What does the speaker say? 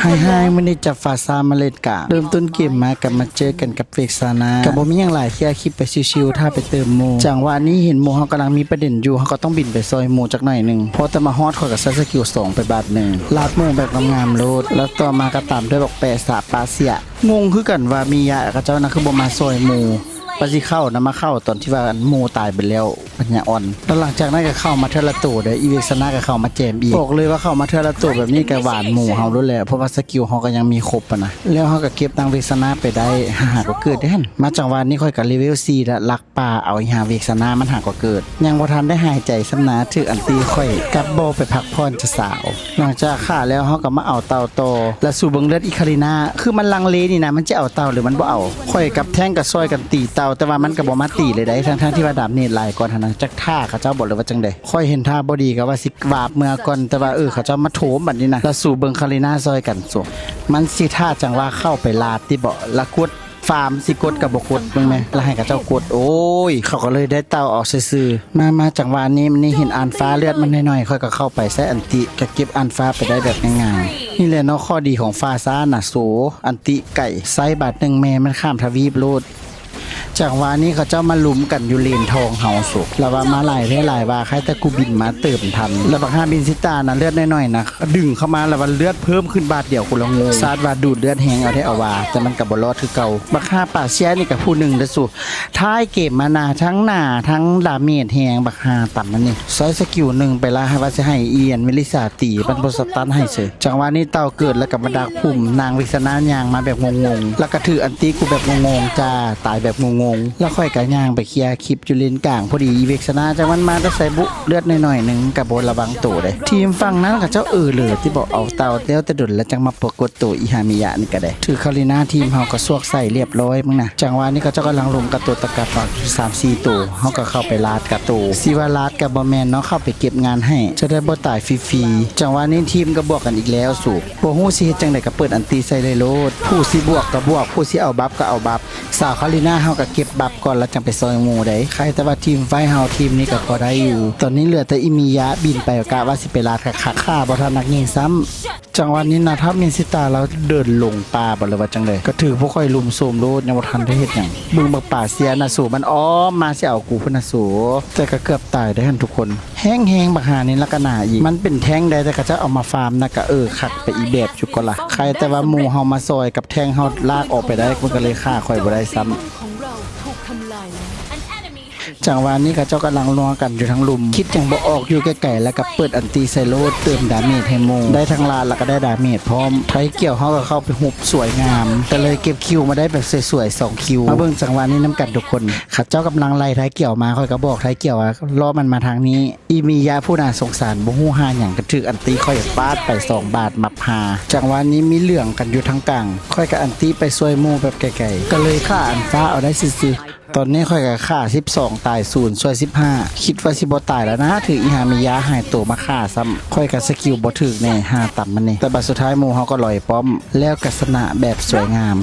ให้มันได้จับฟาซามาเล่นกะเริ่มต้นเกมมากับมาเจอกันกับเวกซานากับบ่มีหยังหลายแค่คลิปไปชิวๆถ้าไปเติมโมจังหวะนี้เห็นโมเฮากำลังมีประเด็นอยู่เฮาก็ต้องบินไปซอยโมจักหน่อยนึงพอแต่มาฮอดข่อยก็ใช้สกิล2ไปบาทนึงลาดโมแบบงามๆโลดแล้วต่อมาก็ตามด้วยบอกแปะสาปาเสียงงคือกันว่ามียะกับเจ้านะคือบ่มาซอยโมปะสิเข้านะมาเข้าตอนที่ว่าโมตายไปแล้วปัญญาอ่อนแล้วหลังจากนั้นก็เข้ามาเทระโตเด้ออีเวกซานาก็เข้ามาแจมอีกบอกเลยว่าเข้ามาเทระโตแบบนี้ก็หวานหมู่เฮาด้วยแหละเพราะว่าสกิลเฮาก็ยังมีครบอ่ะนะแล้วเฮาก็เก็บตังเวกซานาไปได้หากว่าเกิดได้หั่นมาจังหวะนี้ค่อยก็เลเวล4แล้วลักป่าเอาอีหาเวกซานามันหากว่าเกิดยังบ่ทันได้หายใจสำนาถืออันตีค่อยกลับบ่ไปพักผ่อนจะสาวหลังจากฆ่าแล้วเฮาก็มาเอาเต่าโตและสู่เบิ่งเลือดอีคารินาคือมันลังเลนี่นะมันจะเอาเต่าหรือมันบ่เอาค่อยกับแท่งกับซอยกันตีเต่าแต่ว่ามันก็บ่มาตีเลยได้ทั้งที่ว่าดาบเนตหลายก่อนหั่นนะจักท่าเขาเจ้าบอกเลยว่าจังได๋ค่อยเห็นท่าบ่ดีก็ว่าสิวาบเมื่อก่อนแต่ว่าเขาเจ้ามาโถมบัดนี้นะแล้วสู่เบิ่งคารินาซอยกันส่งมันสิท่าจังว่าเข้าไปลาดที่บ่ละกดฟาร์มสิกดกับบกดมึงไหมแล้วให้กับเจ้ากดโอ้ยเขาก็เลยได้เต่าออกซื่อๆมาจังหวะนี้มันนี่เห็นอันฟ้าเลือดมันน้อยๆค่อยก็เข้าไปใส่อันติก็เก็บอันฟ้าไปได้แบบง่ายๆนี่แหละเนาะข้อดีของฟ้าซ่าน่ะโสอันติไก่ไซบาท1แม่มันข้ามทวีปโลดจากวานี้เขาเจ้ามาลุมกันอยู่เลนทองเฮาสุกแล้วว่ามาหลายได้หลายว่าใครแต่กูบินมาเติมทันแล้วบัก5บินซิตานะเลือดน้อยๆนะดึงเข้ามาแล้วว่าเลือดเพิ่มขึ้นบาทเดียวกูละงงซาดว่าดูดเลือดแหงเอาได้เอาว่าแต่มันก็บ่รอดคือเก่าบัก5ป่าเสียนี่ก็ผู้หนึ่งเด้อสุท้ายเกมมานาทั้งหน้าทั้งดาเมจแหงบัก5ต่ำมันนี่ซอยสกิล1ไปละให้ว่าสิให้เอียนเมลิซาตีมันบ่สตันให้เสยจังหวะนี้เต่าเกิดแล้วก็มาดักพุ่มนางวิษณายางมาแบบงงๆแล้วก็ถืออันติกูแบบงงๆจ้าตายแบบงงๆแล้วค่อยกะย่างไปเคลียร์คลิปอยู่เลนกลางพอดีอีเวกซนาจากมันมาได้ใส่บุเลือดหน่อยๆนึงกับบนระวังตัวได้ทีมฝั่งนั้นกับเจ้าเลยที่บอกเอาเตาเตี้ยวแต่ดุลแล้วจังมาปรากฏตัวอีฮามิยะนี่ก็ได้ถือคารินาทีมเฮาก็สวกใส่เรียบร้อยมึงนะจังหวะนี้ก็เจ้ากำลังลงกับตัวตะกัดฝั่ง3-4ตัวเฮาก็เข้าไปลาดกับตัวซีวาลาดกับบอแมนเนาะเข้าไปเก็บงานให้จะได้บ่ตายฟรีๆจังหวะนี้ทีมก็บวกกันอีกแล้วสู่บ่ฮู้สิเฮ็ดจังได๋ก็เปิดอันตีใส่เลยโลดผู้สิบวกก็บวกผู้สิเอาบัฟก็เอาบัฟสาวคารินาเฮาก็เก็บบัฟก่อนแล้วจังไปซอยหมู่ได้ใครแต่ว่าทีมไฟเฮาทีมนี้ก็พอได้อยู่ตอนนี้เหลือแต่อิมิยะบินไปกะว่าสิไปลาดคักๆฆ่าบ่ทันนักยิงซ้ำจังหวะนี้นะถ้ามินซิตาแล้วเดินลงป่าบ่เลยว่าจังได๋ก็ถือพวกค่อยลุมโซมโลดยังบ่ทันได้เฮ็ดหยังบึงบักป่าเสียน่ะสู่มันอ้อมมาสิเอากูพุ่นน่ะสู่แต่ก็เกือบตายได้หั่นทุกคนแห้งๆบักหานี่ลักหนาอีกมันเป็นแท้งได้แต่ก็จะเอามาฟาร์มนะก็คักไปอีแบบจุก็ล่ะใครแต่ว่าหมู่เฮามาซอยกับแท้งเฮาลากออกไปได้มันก็เลยฆ่าค่อยบ่ได้ซ้ำของเราถูกทำลายแล้ว จังหวะนี้ก็เจ้ากำลังนัวกันอยู่ทั้งลุมคิดจังบ่ออกอยู่ใกล้ๆแล้วก็เปิดอันตีไซโลดเติมดาเมจให้โมได้ทั้งลาดแล้วก็ได้ดาเมจพร้อมไทเกี่ยวเฮาก็เข้าไปหุบสวยงามก็เลยเก็บคิวมาได้แบบสวยๆ2คิวมาเบิ่งจังหวะนี้น้ำกันทุกคนข้าเจ้ากำลังไล่ไทเกี่ยวมาค่อยก็บอกไทเกี่ยวว่ารอมันมาทางนี้อีมียาผู้น่าสงสารบ่ฮู้หาหยังก็ถืออันตีค่อยฟาดไป2 บาทมับหาจังหวะนี้มีเหลืองกันอยู่ทั้งกลางค่อยก็อันตีไปซวยโมแบบไกลๆก็เลยฆ่าอันฟ้าเอาได้ซื่อตอนนี้ค่อยก็ฆ่า12ตาย0ช่วย15คิดว่าสิบ่ตายแล้วนะถืออีหามิยะหายตัวมาฆ่าซ้ำค่อยก็สกิลบ่ถึกแน่5ต่ำมันนี่แต่บัดสุดท้ายหมู่เฮาก็ลอยป้อมแล้วก็ชนะแบบสวยงาม